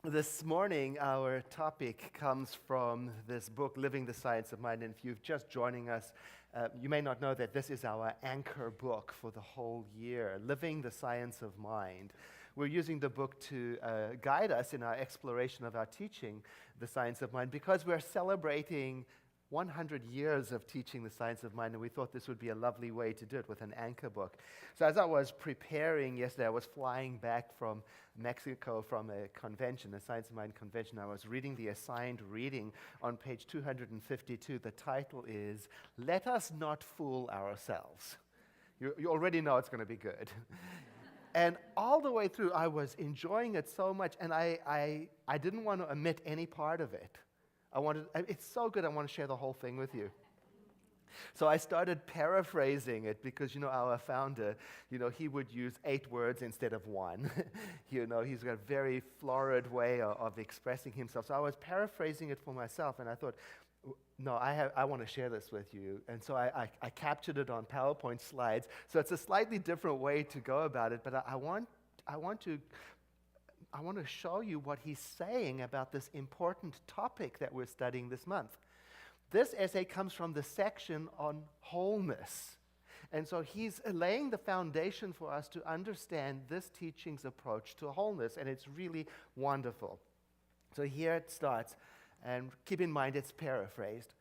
This morning, our topic comes from this book, Living the Science of Mind. And if you're just joining us, you may not know that this is our anchor book for the whole year, Living the Science of Mind. We're using the book to guide us in our exploration of our teaching, the science of mind, because we're celebrating 100 years of teaching the science of mind, and we thought this would be a lovely way to do it with an anchor book. So as I was preparing yesterday, I was flying back from Mexico from a convention, a Science of Mind convention. I was reading the assigned reading on page 252. The title is, Let Us Not Fool Ourselves. You already know it's going to be good. And all the way through, I was enjoying it so much, and I didn't want to omit any part of it. It's so good, I want to share the whole thing with you. So I started paraphrasing it because, our founder, he would use 8 words instead of 1. He's got a very florid way of expressing himself. So I was paraphrasing it for myself, and I thought, no, I want to share this with you. And so I captured it on PowerPoint slides. So it's a slightly different way to go about it, but I want to show you what he's saying about this important topic that we're studying this month. This essay comes from the section on wholeness. And so he's laying the foundation for us to understand this teaching's approach to wholeness, and it's really wonderful. So here it starts, and keep in mind it's paraphrased.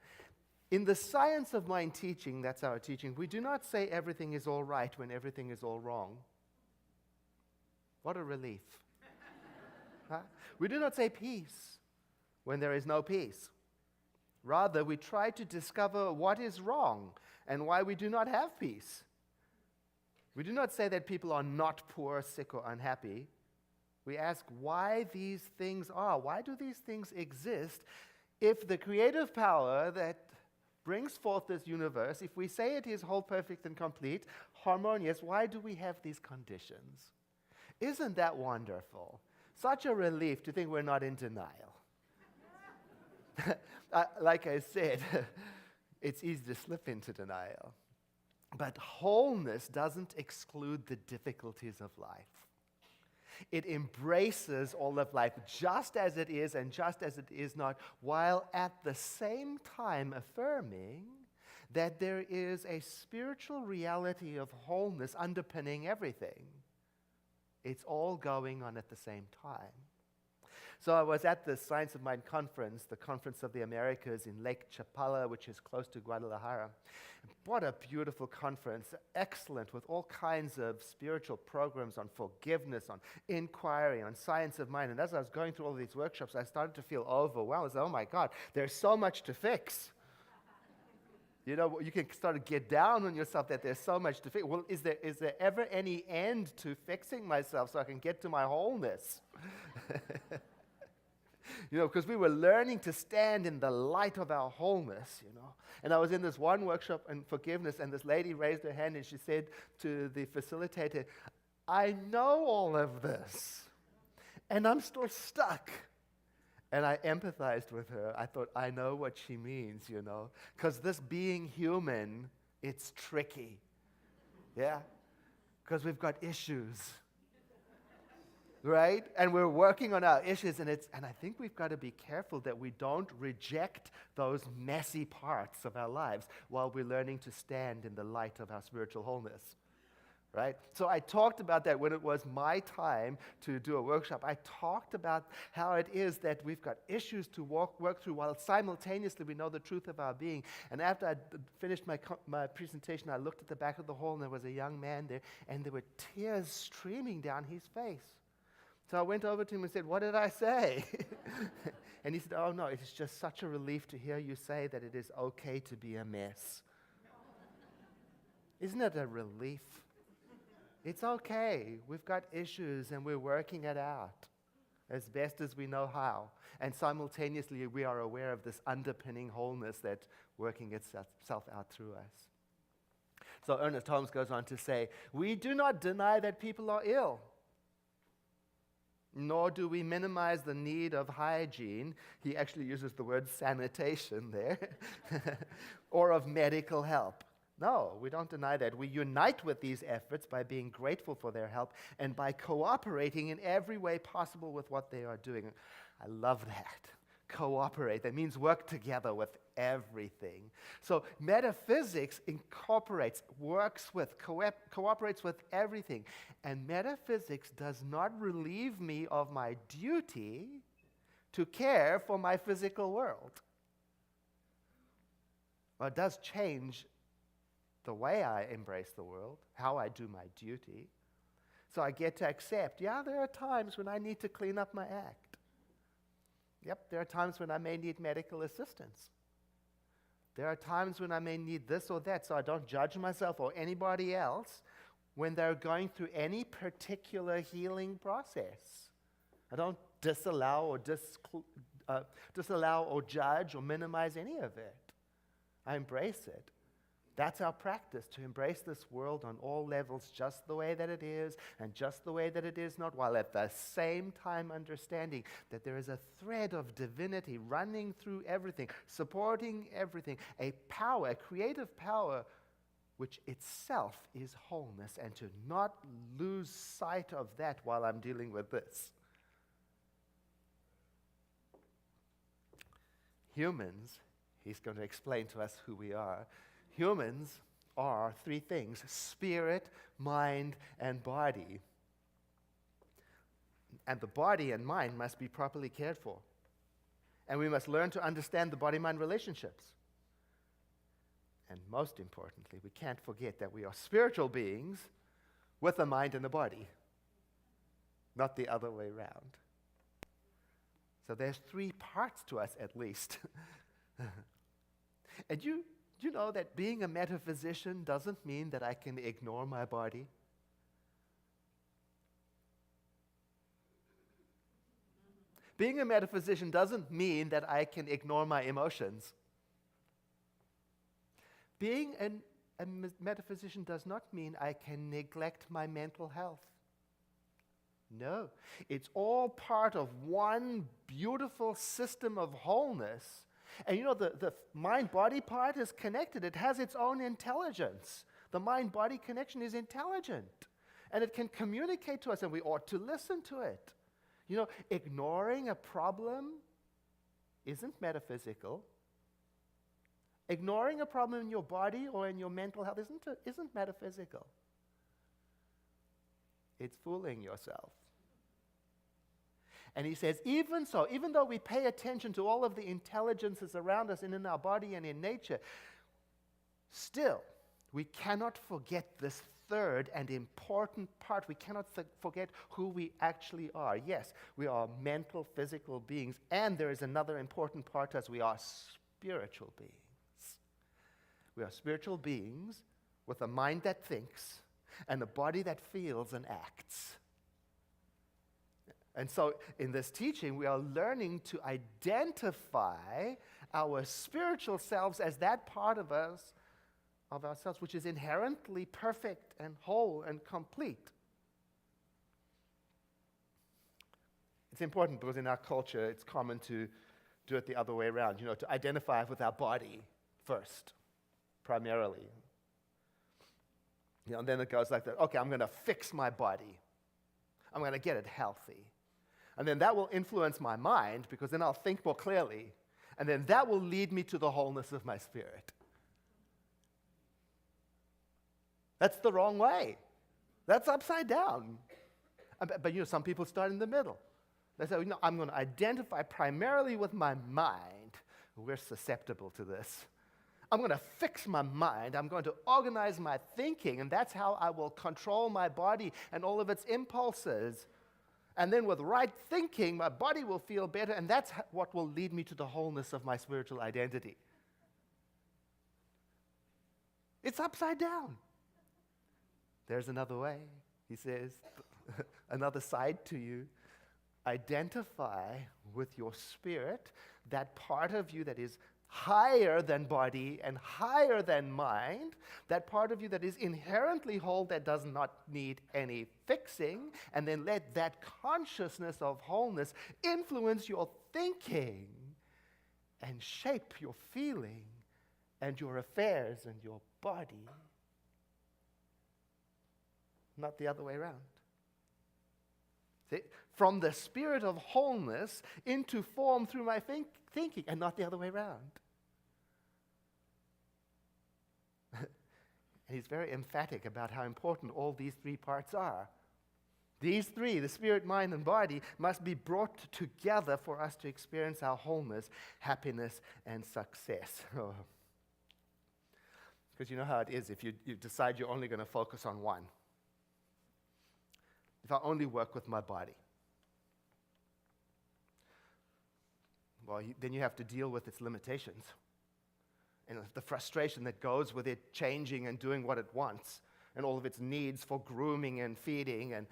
In the science of mind teaching, that's our teaching, we do not say everything is all right when everything is all wrong. What a relief. Huh? We do not say peace when there is no peace. Rather, we try to discover what is wrong and why we do not have peace. We do not say that people are not poor, sick, or unhappy. We ask why these things are. Why do these things exist if the creative power that brings forth this universe, if we say it is whole, perfect, and complete, harmonious, why do we have these conditions? Isn't that wonderful? Such a relief to think we're not in denial. Like I said, it's easy to slip into denial. But wholeness doesn't exclude the difficulties of life. It embraces all of life just as it is and just as it is not, while at the same time affirming that there is a spiritual reality of wholeness underpinning everything. It's all going on at the same time. So I was at the Science of Mind conference, the Conference of the Americas in Lake Chapala, which is close to Guadalajara. What a beautiful conference, excellent, with all kinds of spiritual programs on forgiveness, on inquiry, on science of mind. And as I was going through all these workshops, I started to feel overwhelmed. I said, oh my God, there's so much to fix. You can start to get down on yourself that there's so much to fix. Well, is there ever any end to fixing myself so I can get to my wholeness? Because we were learning to stand in the light of our wholeness, And I was in this one workshop on forgiveness, and this lady raised her hand and she said to the facilitator, I know all of this, and I'm still stuck. And I empathized with her. I thought, I know what she means, Because this being human, it's tricky. Yeah? Because we've got issues. Right? And we're working on our issues, and I think we've got to be careful that we don't reject those messy parts of our lives while we're learning to stand in the light of our spiritual wholeness. Right? So I talked about that when it was my time to do a workshop. I talked about how it is that we've got issues to work through while simultaneously we know the truth of our being. And after I finished my presentation, I looked at the back of the hall, and there was a young man there, and there were tears streaming down his face. So I went over to him and said, what did I say? And he said, oh no, it's just such a relief to hear you say that it is okay to be a mess. Isn't it a relief? It's okay. We've got issues and we're working it out as best as we know how. And simultaneously, we are aware of this underpinning wholeness that's working itself out through us. So Ernest Holmes goes on to say, we do not deny that people are ill, nor do we minimize the need of hygiene. He actually uses the word sanitation there, or of medical help. No, we don't deny that. We unite with these efforts by being grateful for their help and by cooperating in every way possible with what they are doing. I love that. Cooperate. That means work together with everything. So metaphysics cooperates with everything. And metaphysics does not relieve me of my duty to care for my physical world. Well, it does change the way I embrace the world, how I do my duty. So I get to accept, there are times when I need to clean up my act. Yep, there are times when I may need medical assistance. There are times when I may need this or that, so I don't judge myself or anybody else when they're going through any particular healing process. I don't disallow or judge or minimize any of it. I embrace it. That's our practice, to embrace this world on all levels just the way that it is and just the way that it is not, while at the same time understanding that there is a thread of divinity running through everything, supporting everything, a power, a creative power, which itself is wholeness, and to not lose sight of that while I'm dealing with this. Humans, he's going to explain to us who we are. Humans are three things: spirit, mind, and body. And the body and mind must be properly cared for. And we must learn to understand the body-mind relationships. And most importantly, we can't forget that we are spiritual beings with a mind and a body, not the other way around. So there's three parts to us at least. And you know that being a metaphysician doesn't mean that I can ignore my body? Being a metaphysician doesn't mean that I can ignore my emotions. Being a metaphysician does not mean I can neglect my mental health. No, it's all part of one beautiful system of wholeness. And the mind-body part is connected. It has its own intelligence. The mind-body connection is intelligent. And it can communicate to us, and we ought to listen to it. Ignoring a problem isn't metaphysical. Ignoring a problem in your body or in your mental health isn't metaphysical. It's fooling yourself. And he says, even so, even though we pay attention to all of the intelligences around us and in our body and in nature, still, we cannot forget this third and important part. We cannot forget who we actually are. Yes, we are mental, physical beings, and there is another important part as we are spiritual beings. We are spiritual beings with a mind that thinks and a body that feels and acts. And so in this teaching, we are learning to identify our spiritual selves as that part of ourselves, which is inherently perfect and whole and complete. It's important because in our culture, it's common to do it the other way around, to identify with our body first, primarily. And then it goes like that. Okay, I'm going to fix my body. I'm going to get it healthy. And then that will influence my mind, because then I'll think more clearly. And then that will lead me to the wholeness of my spirit. That's the wrong way. That's upside down. But some people start in the middle. They say, I'm going to identify primarily with my mind. We're susceptible to this. I'm going to fix my mind. I'm going to organize my thinking, and that's how I will control my body and all of its impulses. And then with right thinking, my body will feel better, and that's what will lead me to the wholeness of my spiritual identity. It's upside down. There's another way, he says, another side to you. Identify with your spirit, that part of you that is higher than body and higher than mind, that part of you that is inherently whole, that does not need any fixing, and then let that consciousness of wholeness influence your thinking and shape your feeling and your affairs and your body, not the other way around. See? From the spirit of wholeness into form through my thinking, and not the other way around. And he's very emphatic about how important all these three parts are. These three, the spirit, mind, and body, must be brought together for us to experience our wholeness, happiness, and success. Because you know how it is if you decide you're only going to focus on one. If I only work with my body, well, then you have to deal with its limitations and the frustration that goes with it changing and doing what it wants and all of its needs for grooming and feeding and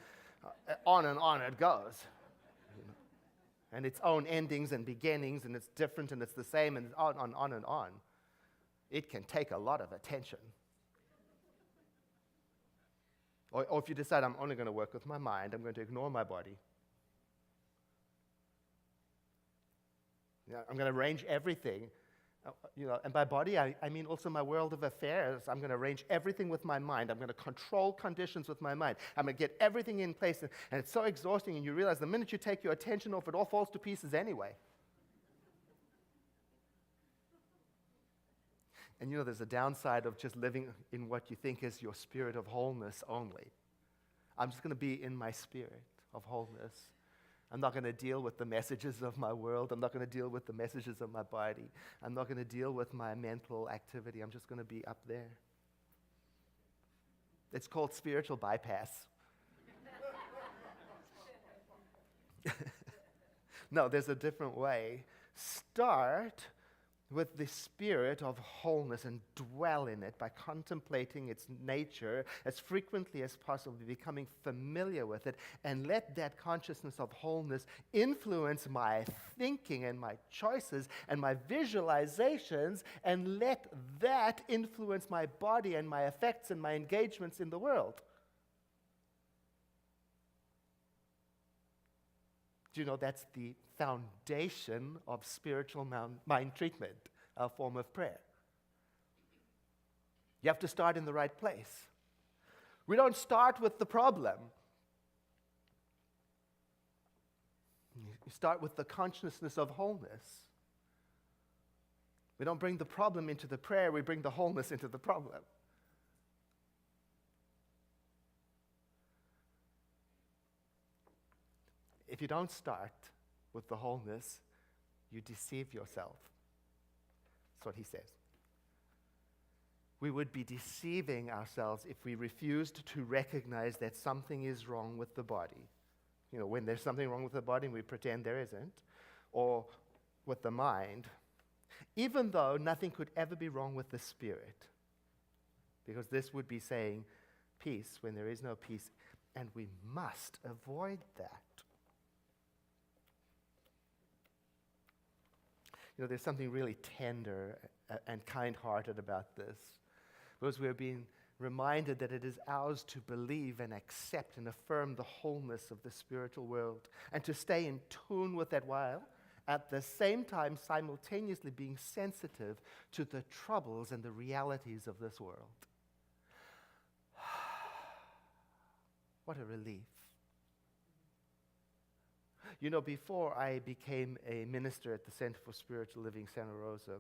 on it goes. And its own endings and beginnings, and it's different and it's the same, and it's on and on. It can take a lot of attention. Or if you decide I'm only going to work with my mind, I'm going to ignore my body. I'm going to arrange everything. And by body, I mean also my world of affairs. I'm going to arrange everything with my mind. I'm going to control conditions with my mind. I'm going to get everything in place. And it's so exhausting, and you realize the minute you take your attention off, it all falls to pieces anyway. And there's a downside of just living in what you think is your spirit of wholeness only. I'm just going to be in my spirit of wholeness. I'm not going to deal with the messages of my world. I'm not going to deal with the messages of my body. I'm not going to deal with my mental activity. I'm just going to be up there. It's called spiritual bypass. No, there's a different way. Start with the spirit of wholeness and dwell in it by contemplating its nature as frequently as possible, becoming familiar with it, and let that consciousness of wholeness influence my thinking and my choices and my visualizations, and let that influence my body and my effects and my engagements in the world. Do you know that's the foundation of spiritual mind treatment, a form of prayer? You have to start in the right place. We don't start with the problem. You start with the consciousness of wholeness. We don't bring the problem into the prayer, we bring the wholeness into the problem. If you don't start with the wholeness, you deceive yourself. That's what he says. We would be deceiving ourselves if we refused to recognize that something is wrong with the body. When there's something wrong with the body, we pretend there isn't. Or with the mind, even though nothing could ever be wrong with the spirit. Because this would be saying peace when there is no peace. And we must avoid that. There's something really tender and kind-hearted about this, because we're being reminded that it is ours to believe and accept and affirm the wholeness of the spiritual world, and to stay in tune with that while at the same time simultaneously being sensitive to the troubles and the realities of this world. What a relief. Before I became a minister at the Center for Spiritual Living, Santa Rosa,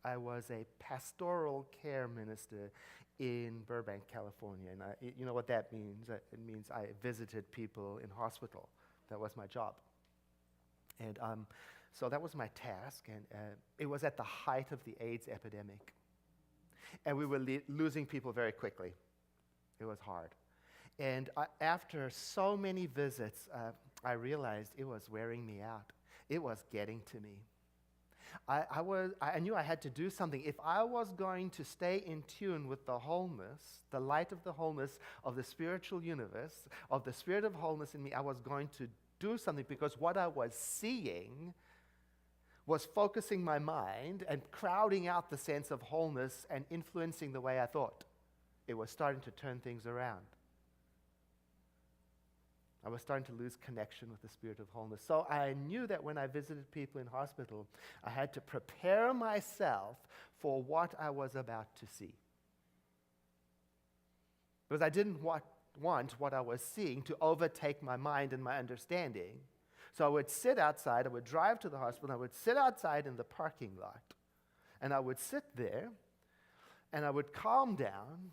I was a pastoral care minister in Burbank, California. And you know what that means? It means I visited people in hospital. That was my job. And so that was my task. And it was at the height of the AIDS epidemic. And we were losing people very quickly. It was hard. And after so many visits, I realized it was wearing me out. It was getting to me. I knew I had to do something. If I was going to stay in tune with the wholeness, the light of the wholeness of the spiritual universe, of the spirit of wholeness in me, I was going to do something, because what I was seeing was focusing my mind and crowding out the sense of wholeness and influencing the way I thought. It was starting to turn things around. I was starting to lose connection with the spirit of wholeness. So I knew that when I visited people in hospital, I had to prepare myself for what I was about to see. Because I didn't want what I was seeing to overtake my mind and my understanding. So I would sit outside, I would drive to the hospital, I would sit outside in the parking lot, and I would sit there, and I would calm down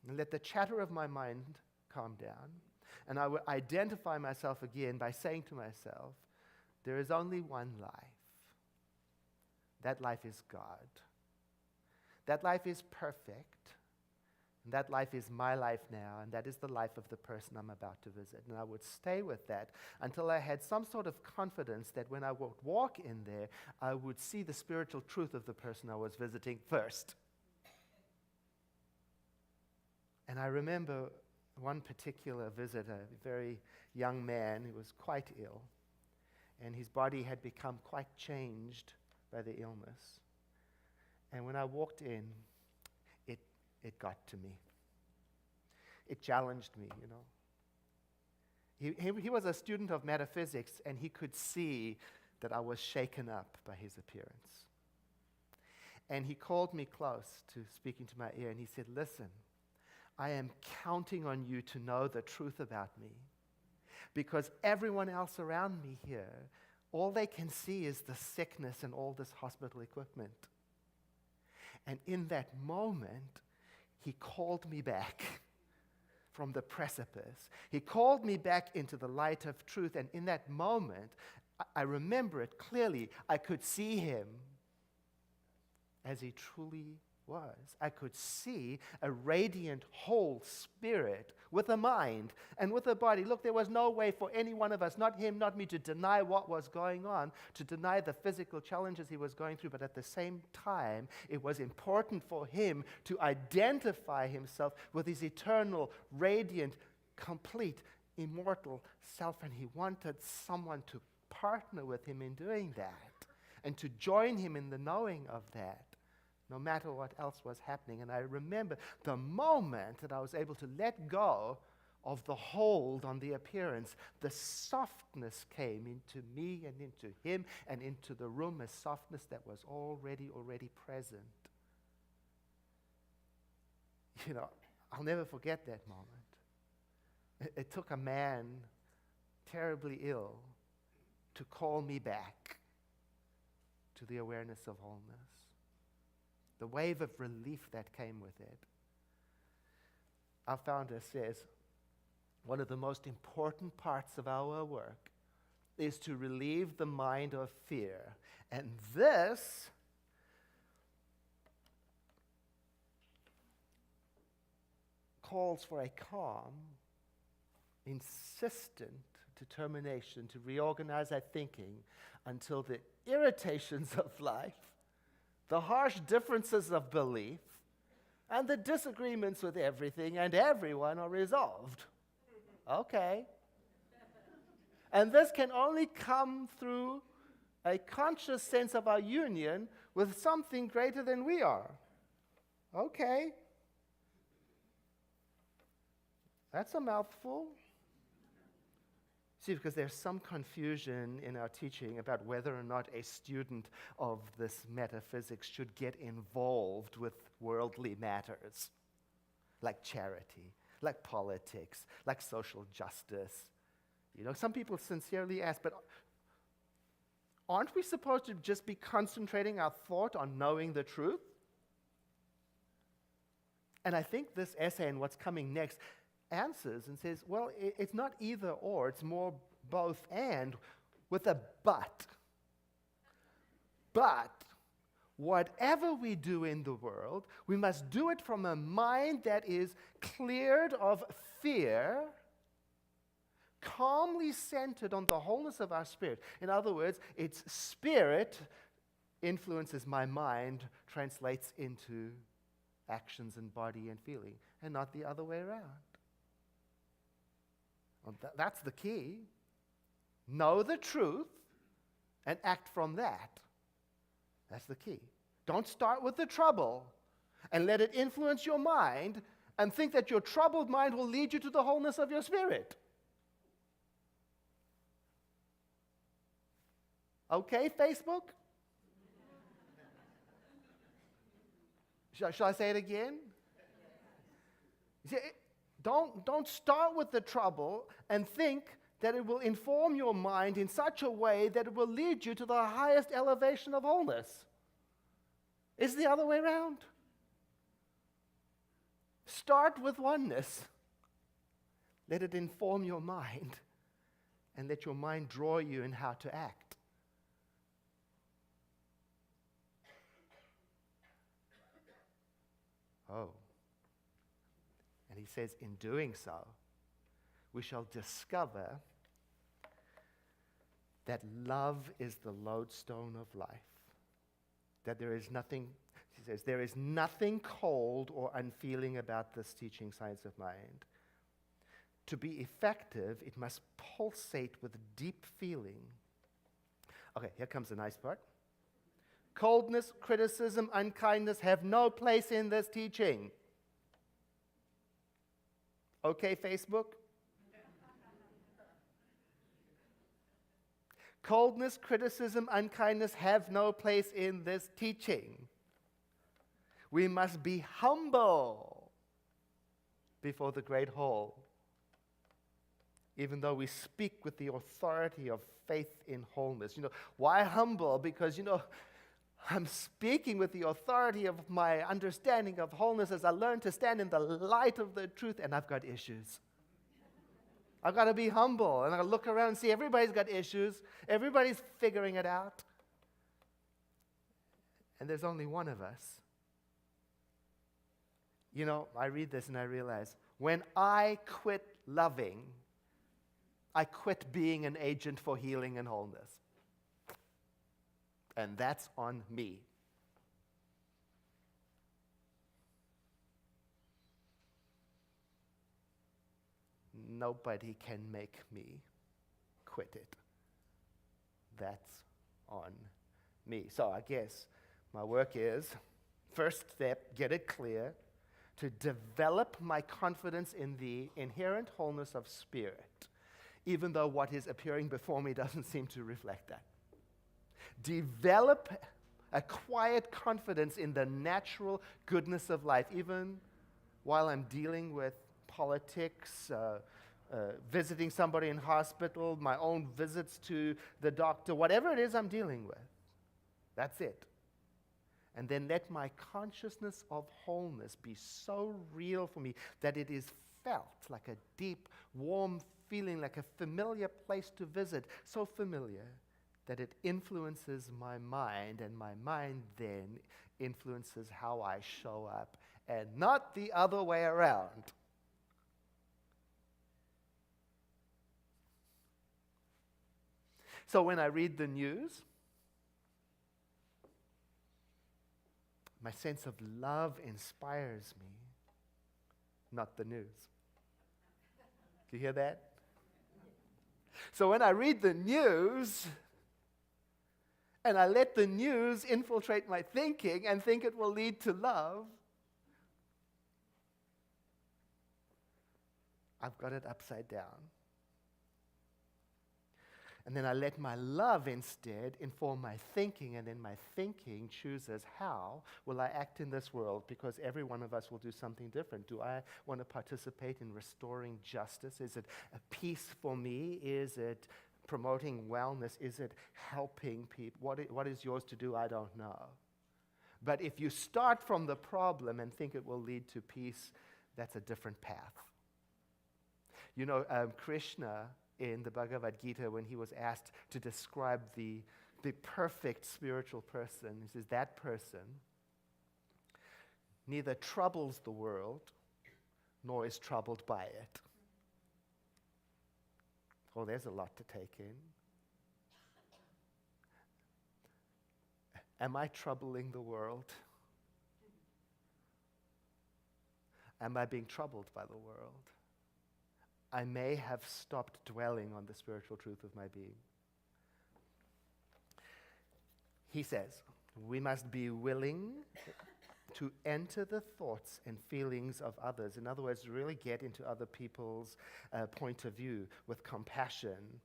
and let the chatter of my mind calm down, and I would identify myself again by saying to myself, there is only one life. That life is God. That life is perfect. And that life is my life now, and that is the life of the person I'm about to visit. And I would stay with that until I had some sort of confidence that when I would walk in there, I would see the spiritual truth of the person I was visiting first. And I remember one particular visit, a very young man who was quite ill, and his body had become quite changed by the illness. And when I walked in, it got to me. It challenged me, He was a student of metaphysics, and he could see that I was shaken up by his appearance. And he called me close to speaking to my ear, and he said, listen, I am counting on you to know the truth about me, because everyone else around me here, all they can see is the sickness and all this hospital equipment. And in that moment, he called me back from the precipice. He called me back into the light of truth. And in that moment, I remember it clearly. I could see him as he truly was. I could see a radiant whole spirit with a mind and with a body. Look, there was no way for any one of us, not him, not me, to deny what was going on, to deny the physical challenges he was going through. But at the same time, it was important for him to identify himself with his eternal, radiant, complete, immortal self. And he wanted someone to partner with him in doing that and to join him in the knowing of that, no matter what else was happening. And I remember the moment that I was able to let go of the hold on the appearance, the softness came into me and into him and into the room, a softness that was already present. I'll never forget that moment. It took a man terribly ill to call me back to the awareness of wholeness. The wave of relief that came with it. Our founder says, one of the most important parts of our work is to relieve the mind of fear. And this calls for a calm, insistent determination to reorganize our thinking until the irritations of life, the harsh differences of belief, and the disagreements with everything and everyone are resolved. Okay. And this can only come through a conscious sense of our union with something greater than we are. Okay. That's a mouthful. See, because there's some confusion in our teaching about whether or not a student of this metaphysics should get involved with worldly matters, like charity, like politics, like social justice. Some people sincerely ask, but aren't we supposed to just be concentrating our thought on knowing the truth? And I think this essay and what's coming next answers and says, well, it's not either or, it's more both and, with a but. But whatever we do in the world, we must do it from a mind that is cleared of fear, calmly centered on the wholeness of our spirit. In other words, its spirit influences my mind, translates into actions and body and feeling, and not the other way around. Well, that's the key. Know the truth and act from that. That's the key. Don't start with the trouble and let it influence your mind and think that your troubled mind will lead you to the wholeness of your spirit. Okay, Facebook? Shall I say it again? See, don't start with the trouble and think that it will inform your mind in such a way that it will lead you to the highest elevation of wholeness. It's the other way around. Start with oneness. Let it inform your mind, and let your mind draw you in how to act. Oh. And he says, in doing so, we shall discover that love is the lodestone of life. That there is nothing, he says, there is nothing cold or unfeeling about this teaching, science of mind. To be effective, it must pulsate with deep feeling. Okay, here comes the nice part. Coldness, criticism, unkindness have no place in this teaching. Okay, Facebook? Coldness, criticism, unkindness have no place in this teaching. We must be humble before the great hall, even though we speak with the authority of faith in wholeness. Why humble? Because, I'm speaking with the authority of my understanding of wholeness as I learn to stand in the light of the truth, and I've got issues. I've got to be humble, and I look around and see everybody's got issues. Everybody's figuring it out. And there's only one of us. I read this and I realize, when I quit loving, I quit being an agent for healing and wholeness. And that's on me. Nobody can make me quit it. That's on me. So I guess my work is, first step, get it clear, to develop my confidence in the inherent wholeness of spirit, even though what is appearing before me doesn't seem to reflect that. Develop a quiet confidence in the natural goodness of life, even while I'm dealing with politics, visiting somebody in hospital, my own visits to the doctor, whatever it is I'm dealing with. That's it. And then let my consciousness of wholeness be so real for me that it is felt like a deep, warm feeling, like a familiar place to visit, so familiar that it influences my mind, and my mind then influences how I show up, and not the other way around. So when I read the news, my sense of love inspires me, not the news. Do you hear that? So when I read the news, and I let the news infiltrate my thinking and think it will lead to love, I've got it upside down. And then I let my love instead inform my thinking, and then my thinking chooses how will I act in this world, because every one of us will do something different. Do I want to participate in restoring justice? Is it a peace for me? Is it promoting wellness? Is it helping people? What is yours to do? I don't know. But if you start from the problem and think it will lead to peace, that's a different path. Krishna in the Bhagavad Gita, when he was asked to describe the perfect spiritual person, he says, that person neither troubles the world nor is troubled by it. Oh, there's a lot to take in. Am I troubling the world? Am I being troubled by the world? I may have stopped dwelling on the spiritual truth of my being. He says, we must be willing to enter the thoughts and feelings of others. In other words, really get into other people's point of view with compassion,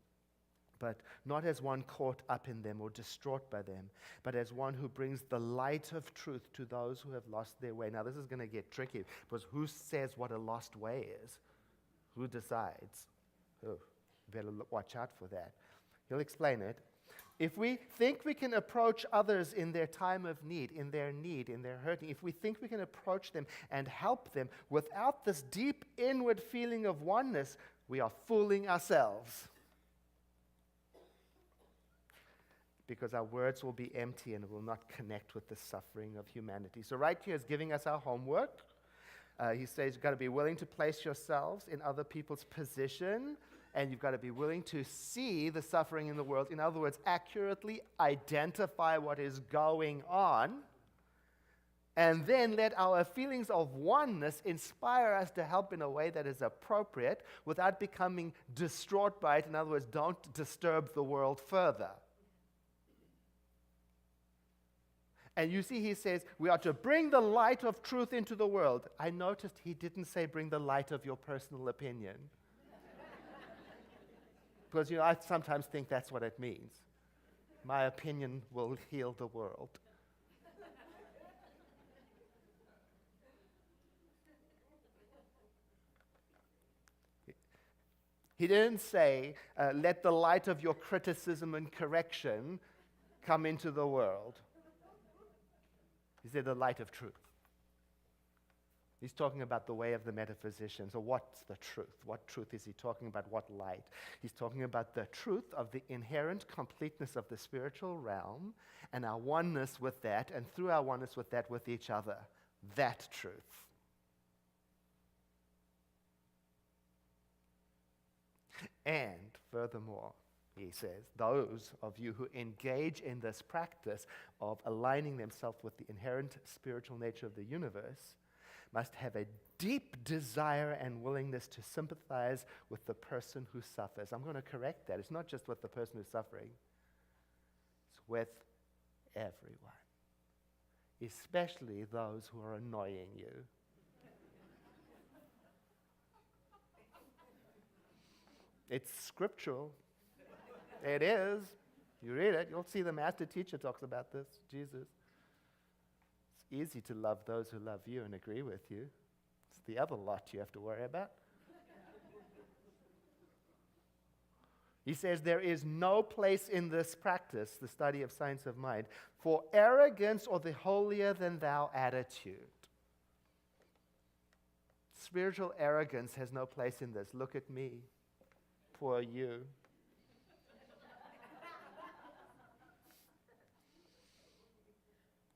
but not as one caught up in them or distraught by them, but as one who brings the light of truth to those who have lost their way. Now, this is going to get tricky, because who says what a lost way is? Who decides? Oh, better watch out for that. He'll explain it. If we think we can approach others in their time of need, in their hurting, if we think we can approach them and help them without this deep inward feeling of oneness, we are fooling ourselves. Because our words will be empty and will not connect with the suffering of humanity. So right here is giving us our homework. He says you've got to be willing to place yourselves in other people's position, and you've got to be willing to see the suffering in the world. In other words, accurately identify what is going on, and then let our feelings of oneness inspire us to help in a way that is appropriate without becoming distraught by it. In other words, don't disturb the world further. And you see, he says, we are to bring the light of truth into the world. I noticed he didn't say bring the light of your personal opinion. Because, I sometimes think that's what it means. My opinion will heal the world. He didn't say, let the light of your criticism and correction come into the world. He said the light of truth. He's talking about the way of the metaphysicians. So what's the truth? What truth is he talking about? What light? He's talking about the truth of the inherent completeness of the spiritual realm and our oneness with that, and through our oneness with that, with each other. That truth. And furthermore, he says, those of you who engage in this practice of aligning themselves with the inherent spiritual nature of the universe must have a deep desire and willingness to sympathize with the person who suffers. I'm going to correct that. It's not just with the person who's suffering. It's with everyone, especially those who are annoying you. It's scriptural. It is. You read it, you'll see the master teacher talks about this, Jesus. It's easy to love those who love you and agree with you. It's the other lot you have to worry about. He says there is no place in this practice, the study of science of mind, for arrogance or the holier-than-thou attitude. Spiritual arrogance has no place in this. Look at me, poor you.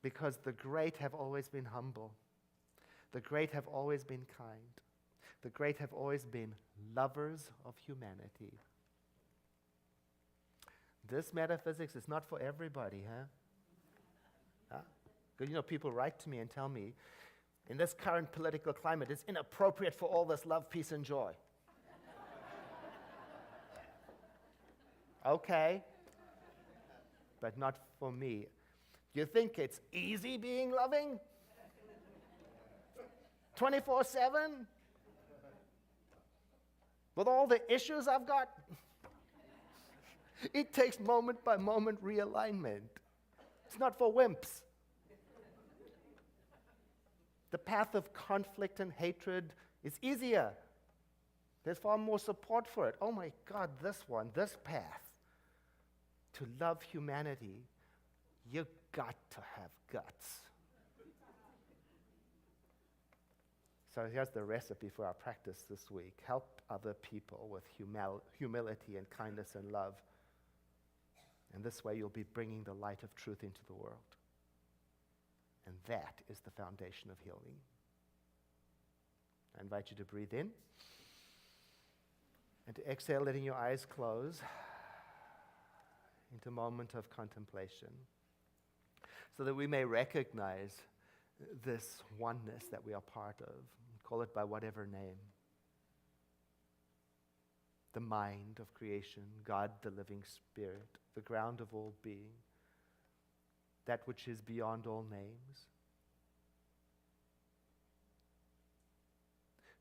Because the great have always been humble. The great have always been kind. The great have always been lovers of humanity. This metaphysics is not for everybody, huh? Because, people write to me and tell me, in this current political climate, it's inappropriate for all this love, peace, and joy. Okay, but not for me. You think it's easy being loving? 24/7? With all the issues I've got? It takes moment by moment realignment. It's not for wimps. The path of conflict and hatred is easier. There's far more support for it. Oh my God, this path to love humanity, you got to have guts. So here's the recipe for our practice this week. Help other people with humility and kindness and love. And this way you'll be bringing the light of truth into the world. And that is the foundation of healing. I invite you to breathe in and to exhale, letting your eyes close into a moment of contemplation, so that we may recognize this oneness that we are part of. Call it by whatever name. The mind of creation, God the living spirit, the ground of all being, that which is beyond all names,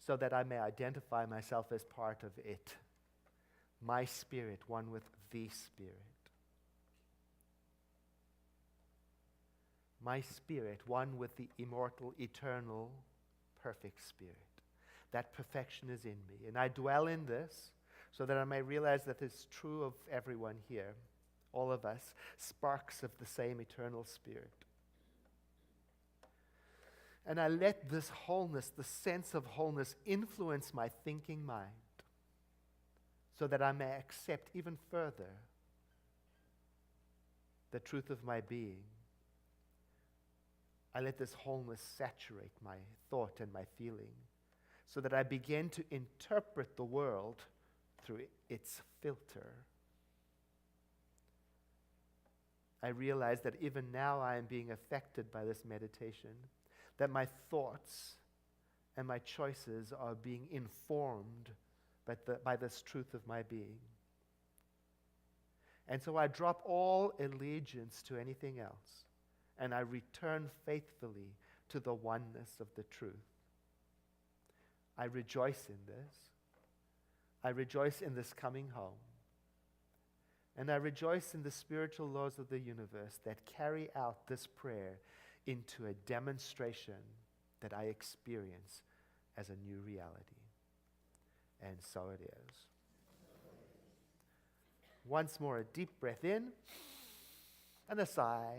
so that I may identify myself as part of it, my spirit one with the Spirit. My spirit one with the immortal, eternal, perfect Spirit. That perfection is in me. And I dwell in this so that I may realize that it's true of everyone here, all of us, sparks of the same eternal Spirit. And I let this wholeness, the sense of wholeness, influence my thinking mind so that I may accept even further the truth of my being. I let this wholeness saturate my thought and my feeling so that I begin to interpret the world through its filter. I realize that even now I am being affected by this meditation, that my thoughts and my choices are being informed by this truth of my being. And so I drop all allegiance to anything else, and I return faithfully to the oneness of the truth. I rejoice in this. I rejoice in this coming home. And I rejoice in the spiritual laws of the universe that carry out this prayer into a demonstration that I experience as a new reality. And so it is. Once more, a deep breath in and a sigh.